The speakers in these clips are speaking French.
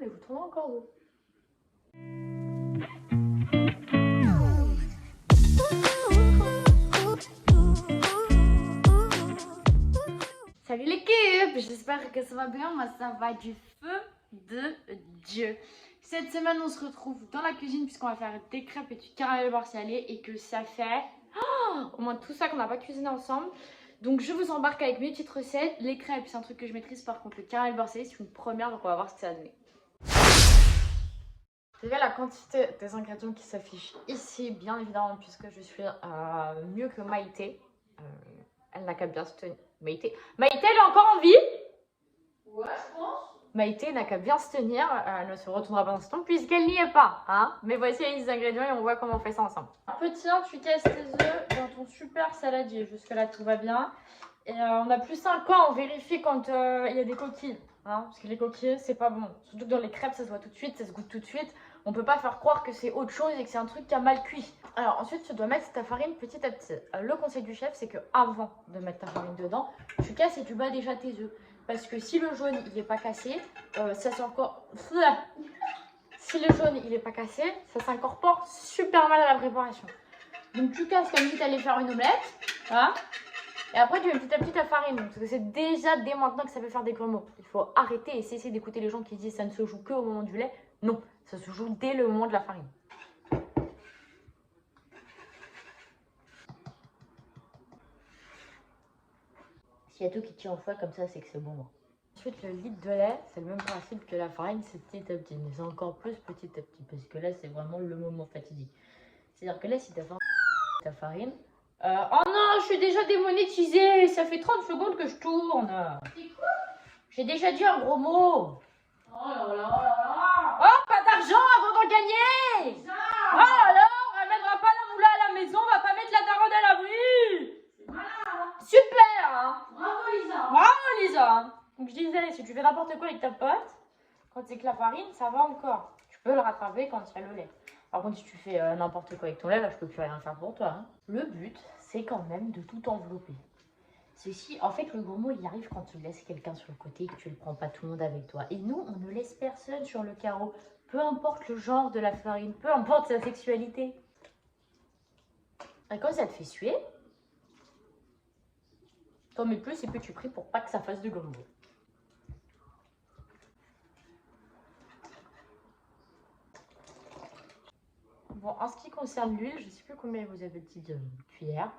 et vous tournez encore d'eau. Salut l'équipe, j'espère que ça va bien, moi ça va du feu de Dieu. Cette semaine on se retrouve dans la cuisine puisqu'on va faire des crêpes et du caramel beurre salé et que ça fait au moins tout ça qu'on n'a pas cuisiné ensemble. Donc je vous embarque avec mes petites recettes. Les crêpes c'est un truc que je maîtrise, par contre le caramel beurre salé c'est une première, donc on va voir ce que ça va donner. Vous avez la quantité des ingrédients qui s'affichent ici, bien évidemment, puisque je suis mieux que Maïté. Elle n'a qu'à bien se tenir. Maïté, elle est encore en vie? Ouais, je pense. Maïté n'a qu'à bien se tenir. Elle ne se retournera pas dans ce temps puisqu'elle n'y est pas. Hein, mais voici les ingrédients et on voit comment on fait ça ensemble. Petit 1, tu casses tes œufs dans ton super saladier. Jusque-là, tout va bien. Et on a plus 5 ans, on vérifie quand il y a des coquilles. Hein, parce que les coquilles, c'est pas bon. Surtout que dans les crêpes, ça se voit tout de suite, ça se goûte tout de suite. On peut pas faire croire que c'est autre chose et que c'est un truc qui a mal cuit. Alors ensuite, tu dois mettre ta farine petit à petit. Le conseil du chef, c'est que avant de mettre ta farine dedans, tu casses et tu bats déjà tes œufs. Parce que si le jaune il est pas cassé, ça s'incorpore. Si le jaune il est pas cassé, ça s'incorpore super mal à la préparation. Donc tu casses comme si tu allais faire une omelette. Hein, et après, tu mets petit à petit ta farine. Parce que c'est déjà dès maintenant que ça peut faire des grumeaux. Il faut arrêter et cesser d'écouter les gens qui disent ça ne se joue que au moment du lait. Non, ça se joue dès le moment de la farine. S'il y a tout qui tient au foie comme ça, c'est que c'est bon. Ensuite, le litre de lait, c'est le même principe que la farine, c'est petit à petit. Mais c'est encore plus petit à petit. Parce que là, c'est vraiment le moment fatidique. C'est-à-dire que là, si tu as ta farine... oh non, je suis déjà démonétisée. Ça fait 30 secondes que je tourne. C'est quoi? J'ai déjà dit un gros mot. Oh là là, oh là là. Oh, pas d'argent avant d'en gagner. Ça. Oh alors, elle mènera pas la moula à la maison, on va pas mettre la carotte à l'abri. C'est malin, hein. Super, hein. Bravo, Lisa. Bravo, Lisa. Donc je disais, si tu fais n'importe quoi avec ta pote, quand c'est que la farine, ça va encore. Tu peux le rattraper quand il y a le lait. Par contre, si tu fais n'importe quoi avec ton lait, là, je peux plus rien faire pour toi. Hein. Le but, c'est quand même de tout envelopper. Ceci, en fait, le gros mot, il arrive quand tu laisses quelqu'un sur le côté et que tu ne prends pas tout le monde avec toi. Et nous, on ne laisse personne sur le carreau. Peu importe le genre de la farine, peu importe sa sexualité. Et quand ça te fait suer, t'en mets plus et plus tu pries pour pas que ça fasse de gombo. Bon, en ce qui concerne l'huile, je ne sais plus combien vous avez de petites cuillères.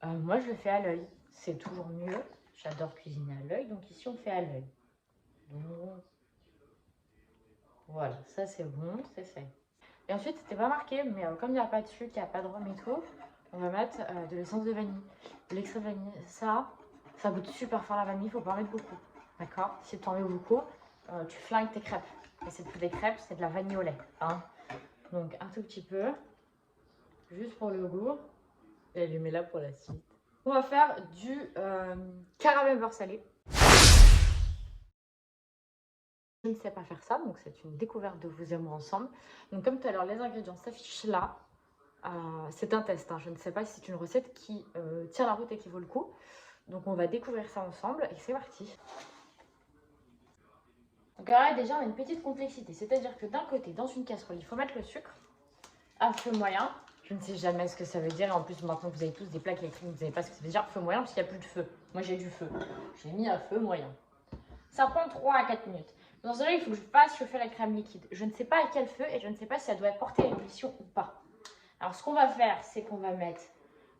Moi, je le fais à l'œil. C'est toujours mieux. J'adore cuisiner à l'œil, donc ici, on fait à l'œil. Donc, voilà, ça c'est bon, c'est fait. Et ensuite, c'était pas marqué, mais comme il n'y a pas de sucre, il n'y a pas de rhum et tout, on va mettre de l'essence de vanille, de l'extrait de vanille. Ça goûte super fort la vanille, il faut pas en mettre beaucoup. D'accord? Si tu en mets beaucoup, tu flingues tes crêpes. Et c'est plus des crêpes, c'est de la vanille au lait. Hein? Donc un tout petit peu, juste pour le goût. Et elle les met là pour la suite. On va faire du caramel beurre salé. Je ne sais pas faire ça, donc c'est une découverte de vous et moi ensemble. Donc comme tout à l'heure, les ingrédients s'affichent là. C'est un test, hein. Je ne sais pas si c'est une recette qui tient la route et qui vaut le coup. Donc on va découvrir ça ensemble et c'est parti. Donc alors là déjà on a une petite complexité, c'est-à-dire que d'un côté, dans une casserole, il faut mettre le sucre à feu moyen. Je ne sais jamais ce que ça veut dire et en plus maintenant que vous avez tous des plaques électriques, vous ne savez pas ce que ça veut dire feu moyen parce qu'il n'y a plus de feu. Moi j'ai du feu, j'ai mis à feu moyen. Ça prend 3 à 4 minutes. Dans ce cas, il faut que je fais la crème liquide. Je ne sais pas à quel feu et je ne sais pas si ça doit porter à ébullition ou pas. Alors ce qu'on va faire, c'est qu'on va mettre,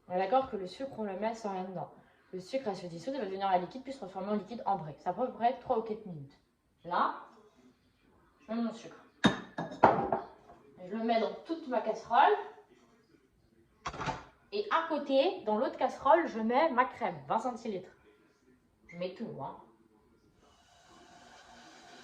on est d'accord que le sucre on le met sans rien dedans. Le sucre elle se dissout, il va devenir un liquide puis se transformer en liquide ambré. Ça prend à peu près 3 ou 4 minutes. Là, je mets mon sucre. Je le mets dans toute ma casserole. Et à côté, dans l'autre casserole, je mets ma crème, 20 centilitres. Je mets tout, hein.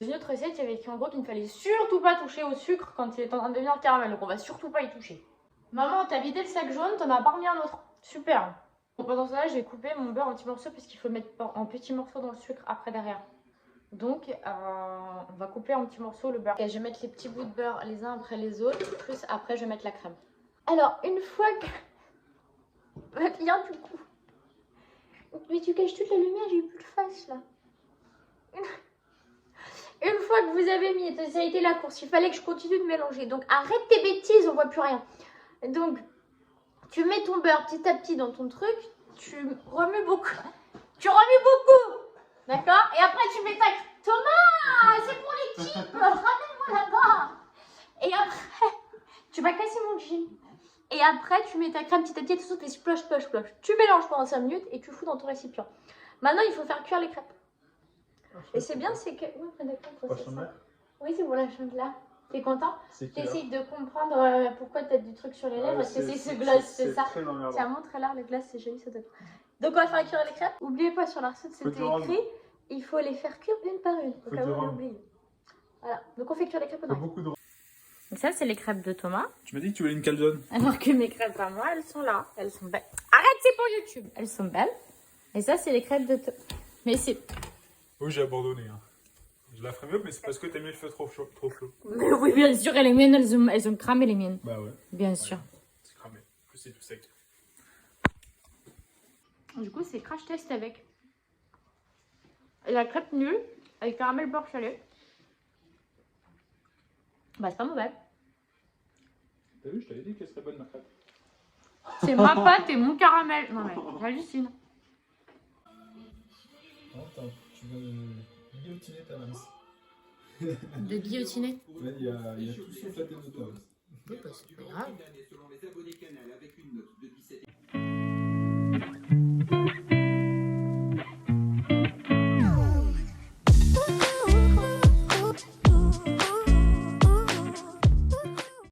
Dans une autre recette, il y avait écrit en gros qu'il ne fallait surtout pas toucher au sucre quand il est en train de devenir caramel. Donc on va surtout pas y toucher. Maman, t'as vidé le sac jaune, t'en as pas remis un autre. Super. Bon, pendant ce temps-là, j'ai coupé mon beurre en petits morceaux parce qu'il faut le mettre en petits morceaux dans le sucre après derrière. Donc, on va couper en petits morceaux le beurre. Et je vais mettre les petits bouts de beurre les uns après les autres. Plus après, je vais mettre la crème. Alors, une fois que... Va bien du coup. Mais tu caches toute la lumière, j'ai plus de face là. une fois que vous avez mis, ça a été la course, il fallait que je continue de mélanger. Donc arrête tes bêtises, on voit plus rien. Donc tu mets ton beurre petit à petit dans ton truc, tu remues beaucoup. Tu remues beaucoup. D'accord? Et après tu mets ta Thomas, c'est pour l'équipe, ramène-moi là-bas. Et après, tu vas casser mon jean. Et après, tu mets ta crème petit à petit et tout ça fait splosh, splosh, splosh. Tu mélanges pendant 5 minutes et tu fous dans ton récipient. Maintenant, il faut faire cuire les crêpes. Et c'est bien, c'est que... Oui, d'accord, c'est ça. Oui, c'est pour la chandeleur. T'es content? T'essayes de comprendre pourquoi t'as du truc sur les lèvres, parce que c'est ce gloss, c'est ça. Tiens, montre-leur, le gloss, c'est joli, ça donne. Donc, on va faire cuire les crêpes. N'oubliez pas, sur la recette, c'était écrit, il faut les faire cuire une par une. Au cas où on oublie. Voilà, donc on fait cuire les crêpes. Donc ça, c'est les crêpes de Thomas. Tu m'as dit que tu voulais une calzone. Alors que mes crêpes à moi, elles sont là. Elles sont belles. Arrête, c'est pour YouTube. Elles sont belles. Et ça, c'est les crêpes de Thomas. Mais c'est... Oui, j'ai abandonné. Hein. Je la ferai mieux, mais c'est parce que t'as mis le feu trop chaud. Mais oui, bien sûr, et les miennes, elles ont cramé les miennes. Bah ouais. Bien sûr. C'est cramé. En plus, c'est tout sec. Du coup, c'est crash test avec. Et la crêpe nulle, avec caramel beurre salé. Bah, c'est pas mauvais. T'as vu, je t'avais dit qu'elle serait bonne ma crêpe. C'est ma pâte et mon caramel. Non mais, j'hallucine. Attends, tu veux guillotiner ta mince. De guillotiner. Il y a tout sauf la tête de toi. Oui, bah, c'est pas grave.